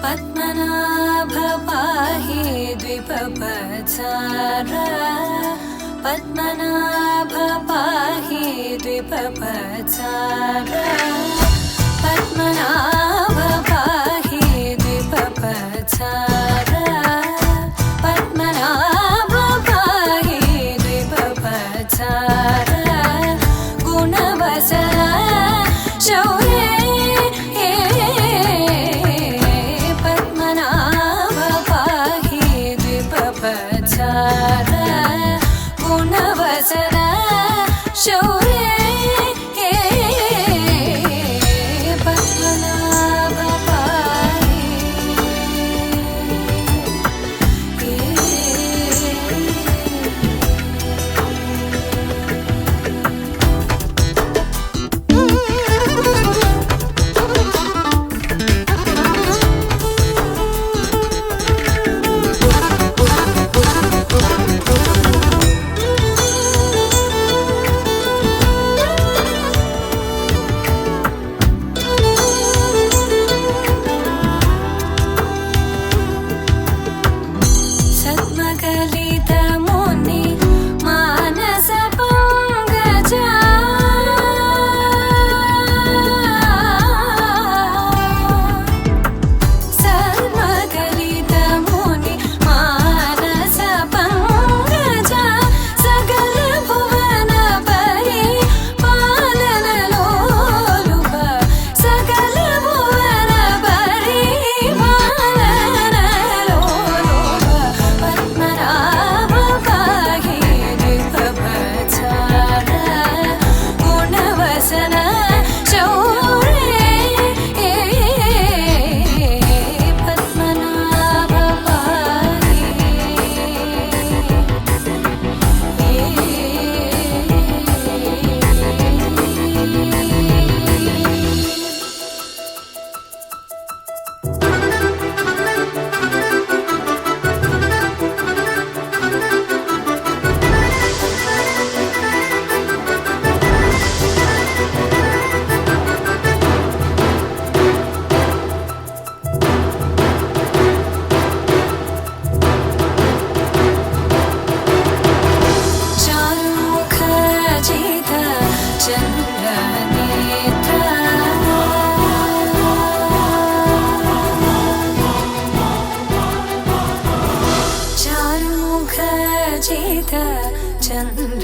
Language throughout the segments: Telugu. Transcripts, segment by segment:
पद्मनाभ पाहि द्विपपचार पद्मनाभ पाहि द्विपपचार पद्मनाभ पाहि द्विपपचार पद्मनाभ पाहि द्विपपचार गुणवसन शौर्ये गुणवसन शौर्ये पद्मनाभ पाहि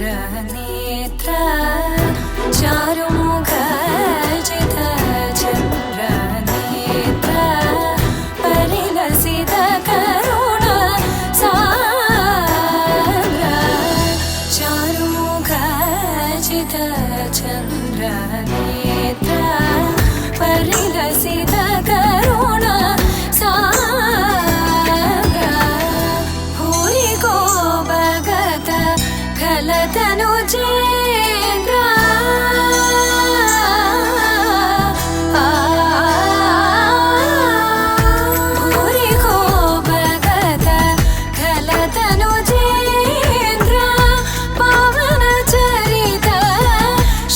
चंद्रनेत्र चारुमुख जित चंद्रनेत्र परिलसित करुण सान्द्र चारुमुख जित चंद्रनेत्र परिलसित करुण तनुजेन्द्र भूरि को भगत खल तनुजेन्द्र पावन चरित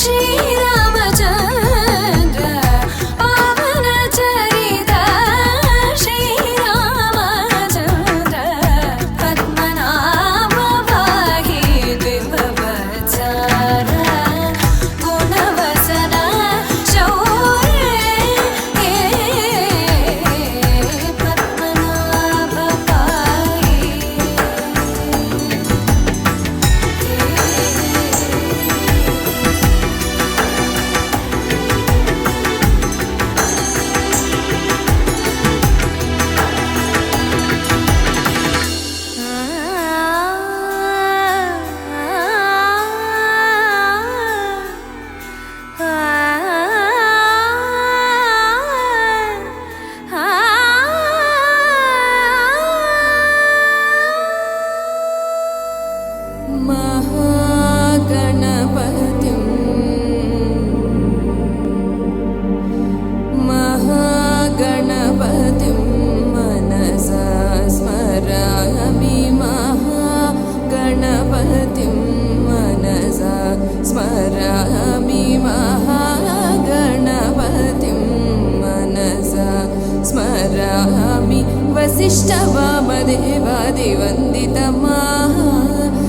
श्री रामचंद्र पावन चरित श्री रामचंद्र पद्मनाभ पाहि द्विपपचार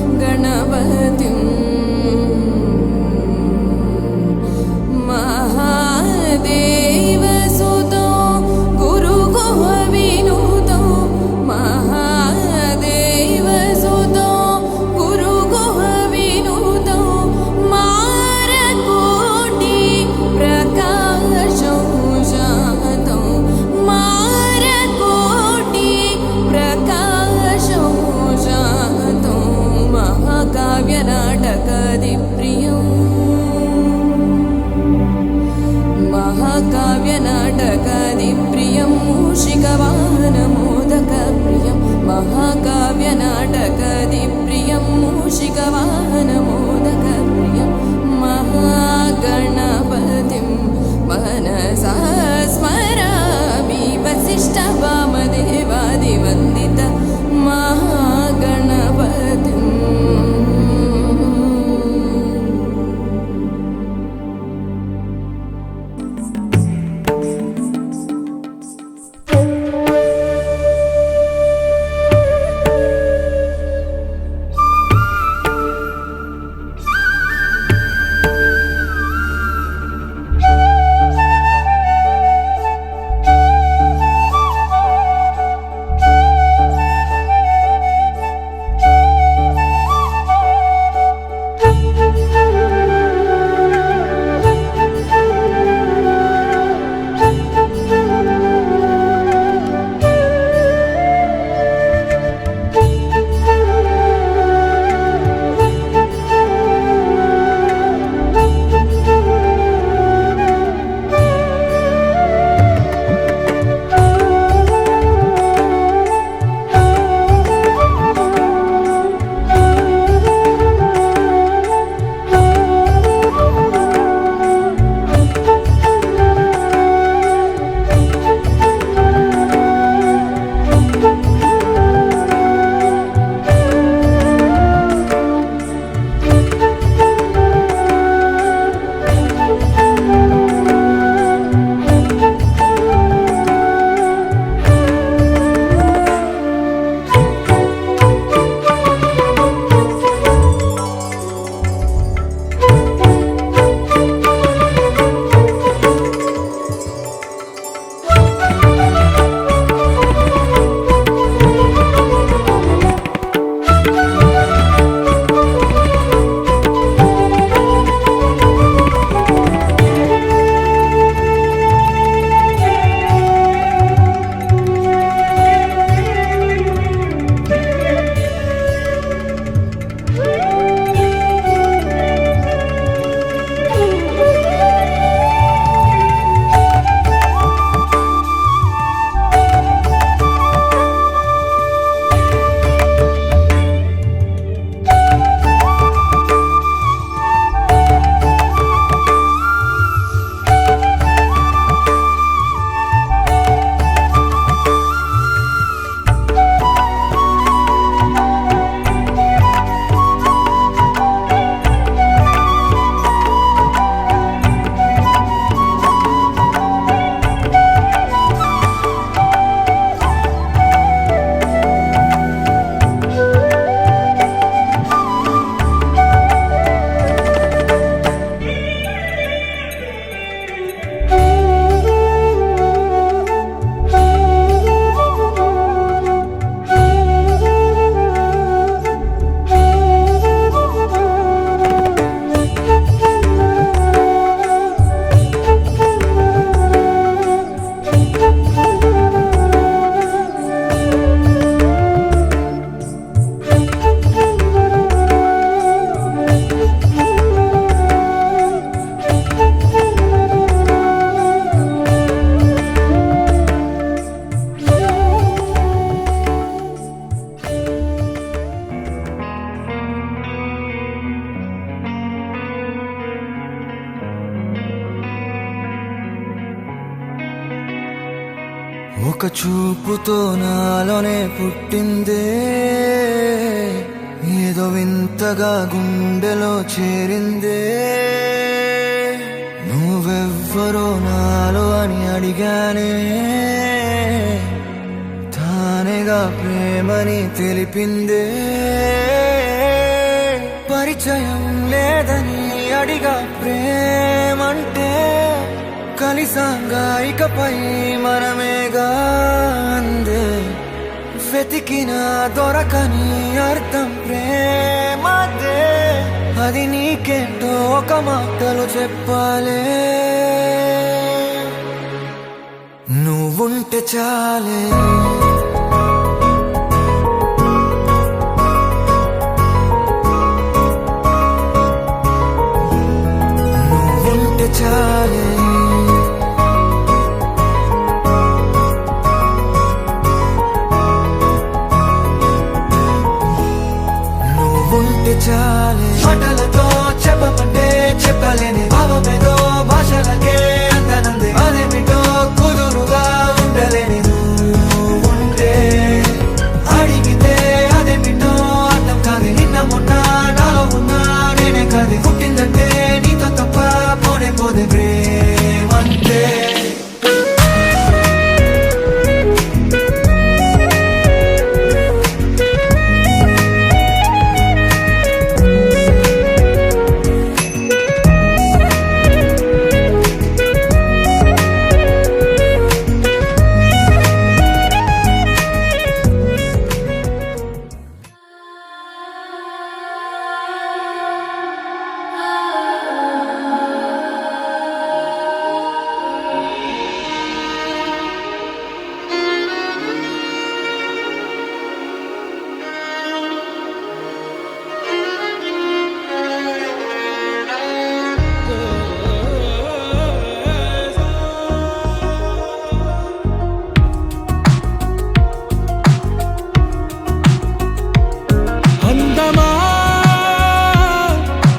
महागणपतिं महादेवसुतो गुरुगुहविनुतो महादेवसुतो गुरुगुहविनुतो मारकोटि प्रकाशो जातो मारकोटि प्रकाशो जातो महाकाव्यनाटकादिप्रियम् महाकाव्यनाटकादिप्रियं मूषिकवाहनमोदकप्रियं महाकाव्यनाटकादिप्रियं मूषिकवाहनमोदकप्रियं महागणपतिं मनसा स्मरामि वसिष्ठवामदेवादिवन्दित महागणपतिम् ఒక చూపుతో నాలోనే పుట్టిందే ఏదో వింతగా గుండెలో చేరిందే నువ్వెవ్వరో నాలో అని అడిగానే తానే ప్రేమని తెలిపిందే. పరిచయం లేదని అడిగా ప్రేమంటే, కలిసాంగా ఇకపై మనమేగా అందే. వెతికిన దొరకని అర్థం ప్రేమదే, అది నీకేంటో ఒక మాటలు చెప్పాలే. నువ్వుంటే చాలే, నువ్వుంటే చాలే, నువ్వుంటే చాలే. మాటలతో చెప్పమంటే చెప్పలేని భావమేదో భాషలకే అందనంది. అదేమిటో కుదురుగా ఉండలేని నువ్వుంటే, అడిగితే అదేమిటో అర్థం కాదు. నిన్న మొన్న నాలో ఉన్నా నేనే కాదు. పుట్టిందంటే నీతో తప్ప పోనే పోదే ప్రేమంతే. అందమా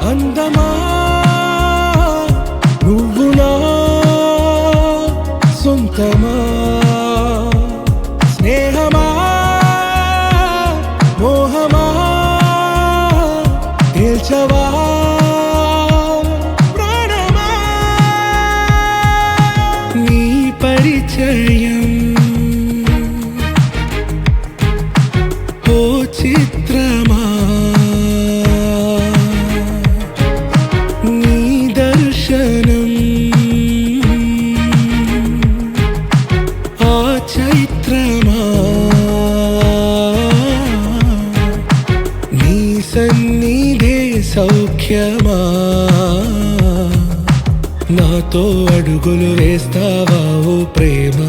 అందమా నువ్వు నా సొంతమా. స్నేహమా మోహమా తేల్చవా. ప్రాణమా నీ పరిచయం ఓ చిత్రమా. నీ దర్శనం ఆ చైత్రమా. నీ సన్నిధే సౌఖ్యమా. నాతో అడుగులు వేస్తావా ఓ ప్రేమ.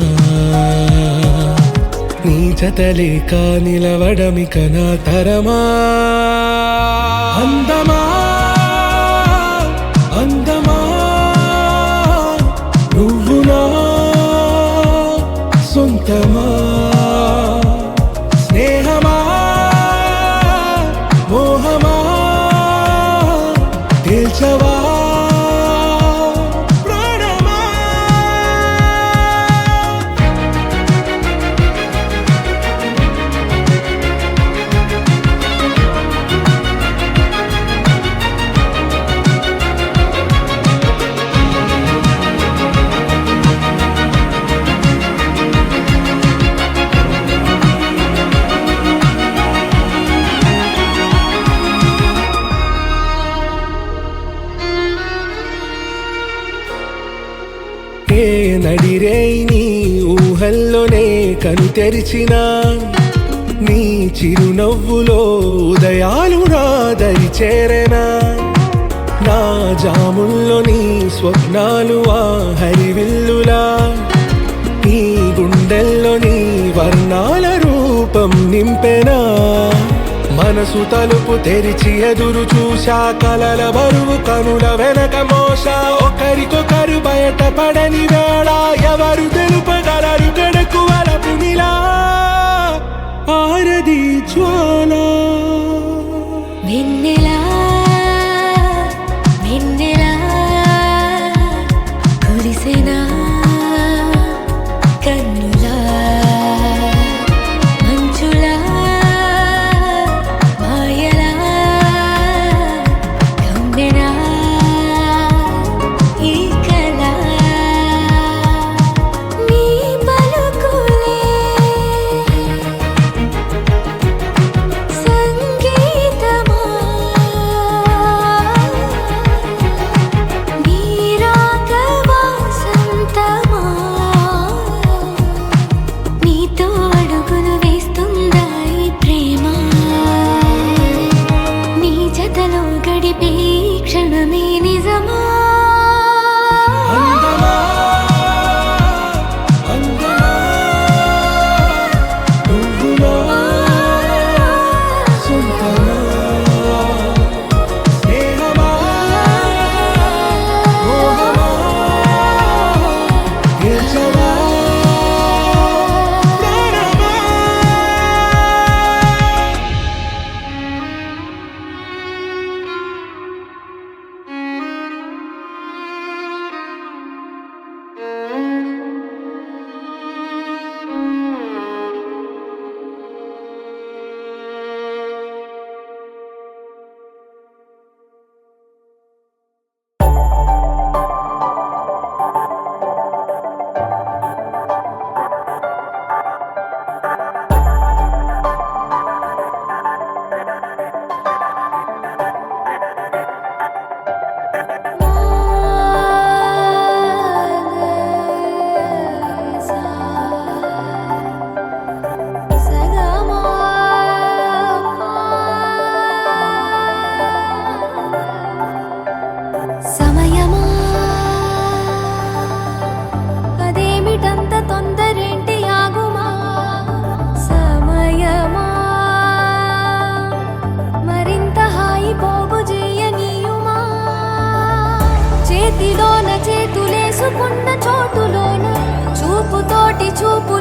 నీ జతలేక నిలవడమిక నా తరమా. అందమా అందమా నువ్వు నా సొంతమా. స్నేహమా మోహమా తేల్చవా. ఏ నడిరే నీ ఊహల్లోనే కను తెరిచిన, నీ చిరునవ్వులో ఉదయాలు నా దరి చేరెనా. నా జాముల్లో నీ స్వప్నాలు ఆ హరివిల్లులా. ఈ గుండెల్లో నీ వర్ణాల రూపం నింపెనా. మనసు తలుపు తెరిచి ఎదురు చూశా. కలల బరువు కనుల వెనక మోసా. ఒకరికొకరు బయట పడని వేళ ఎవరు తెలుపగలరు గడకు వలపునిలా. ఆరది జ్వాల వెన్నెలా వెన్నెలా కురిసెనా కన్నులా. మంచులా మాయలా కమ్మెనా ఈ కళ. చూపు